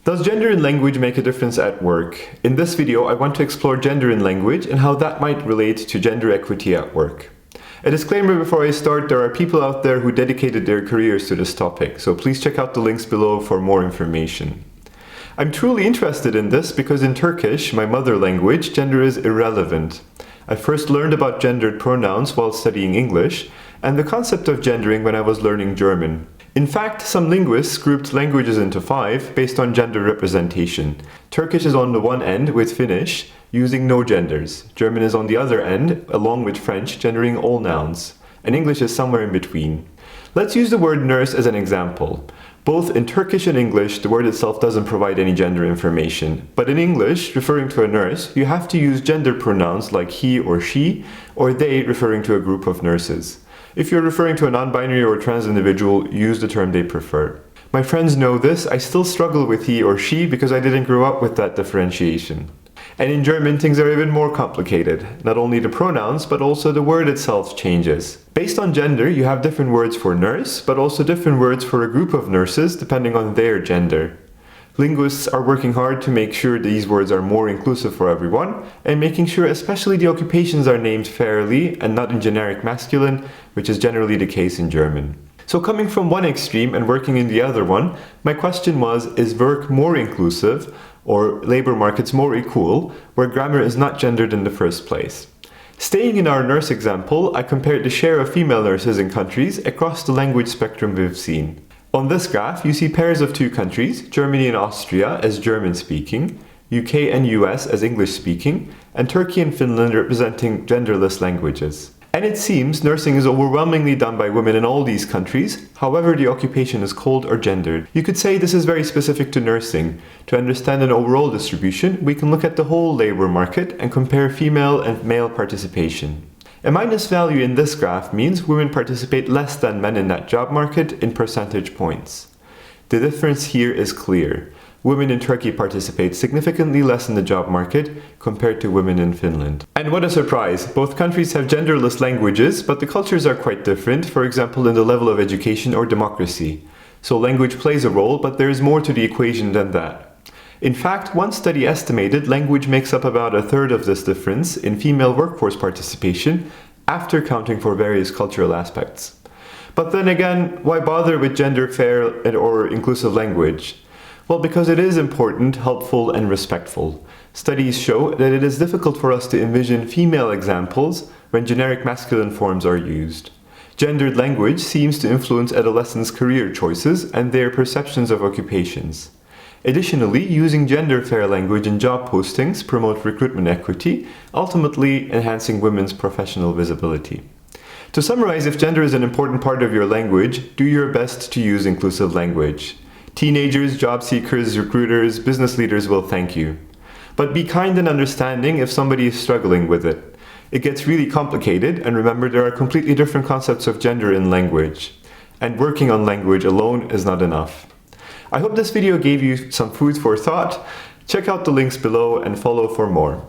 Does gender in language make a difference at work? In this video, I want to explore gender in language and how that might relate to gender equity at work. A disclaimer before I start, there are people out there who dedicated their careers to this topic, so please check out the links below for more information. I'm truly interested in this because in Turkish, my mother language, gender is irrelevant. I first learned about gendered pronouns while studying English, and the concept of gendering when I was learning German. In fact, some linguists grouped languages into 5 based on gender representation. Turkish is on the one end with Finnish, using no genders. German is on the other end, along with French, gendering all nouns. And English is somewhere in between. Let's use the word nurse as an example. Both in Turkish and English, the word itself doesn't provide any gender information. But in English, referring to a nurse, you have to use gender pronouns like he or she, or they referring to a group of nurses. If you're referring to a non-binary or trans individual, use the term they prefer. My friends know this. I still struggle with he or she because I didn't grow up with that differentiation. And in German, things are even more complicated. Not only the pronouns, but also the word itself changes. Based on gender, you have different words for nurse, but also different words for a group of nurses depending on their gender. Linguists are working hard to make sure these words are more inclusive for everyone, and making sure especially the occupations are named fairly and not in generic masculine, which is generally the case in German. So coming from one extreme and working in the other one, my question was, is work more inclusive or labor markets more equal, where grammar is not gendered in the first place? Staying in our nurse example, I compared the share of female nurses in countries across the language spectrum we've seen. On this graph, you see pairs of 2 countries, Germany and Austria as German-speaking, UK and US as English-speaking, and Turkey and Finland representing genderless languages. And it seems nursing is overwhelmingly done by women in all these countries, however the occupation is called or gendered. You could say this is very specific to nursing. To understand an overall distribution, we can look at the whole labor market and compare female and male participation. A minus value in this graph means women participate less than men in that job market in percentage points. The difference here is clear. Women in Turkey participate significantly less in the job market compared to women in Finland. And what a surprise! Both countries have genderless languages, but the cultures are quite different, for example in the level of education or democracy. So language plays a role, but there is more to the equation than that. In fact, one study estimated language makes up about 1/3 of this difference in female workforce participation after accounting for various cultural aspects. But then again, why bother with gender fair or inclusive language? Well, because it is important, helpful, and respectful. Studies show that it is difficult for us to envision female examples when generic masculine forms are used. Gendered language seems to influence adolescents' career choices and their perceptions of occupations. Additionally, using gender-fair language in job postings promote recruitment equity, ultimately enhancing women's professional visibility. To summarize, if gender is an important part of your language, do your best to use inclusive language. Teenagers, job seekers, recruiters, business leaders will thank you. But be kind and understanding if somebody is struggling with it. It gets really complicated, and remember there are completely different concepts of gender in language. And working on language alone is not enough. I hope this video gave you some food for thought. Check out the links below and follow for more.